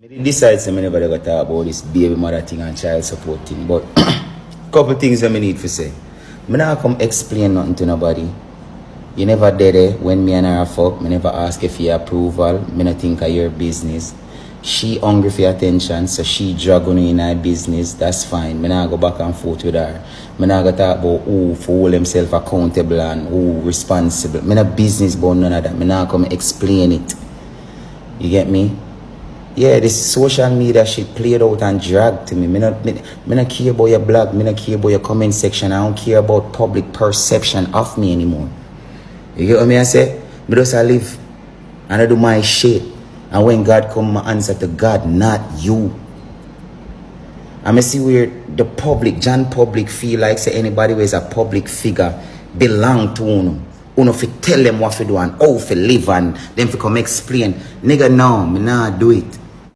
I decide to never ever talk about this baby mother thing and child support thing, but couple things that I need to say. I not come explain nothing to nobody. You never did it when me and her fuck. Me never ask if your approval. Me not think of your business. She hungry for your attention, so she drag on in her business. That's fine. Me not go back and forth with her. Me not go talk about who for hold himself accountable and who responsible. Me not business about none of that. Me not come explain it. You get me? Yeah, this social media shit played out and dragged to me. Me not care about your blog. Me not care about your comment section. I don't care about public perception of me anymore. You get what I say? Me just live and I do my shit. And when God come, I answer to God, not you. I see where the public, John public feel like say anybody who is a public figure belong to uno. Uno fi tell them what to do and how to live and them fi come explain. Nigga, no, me nah do it.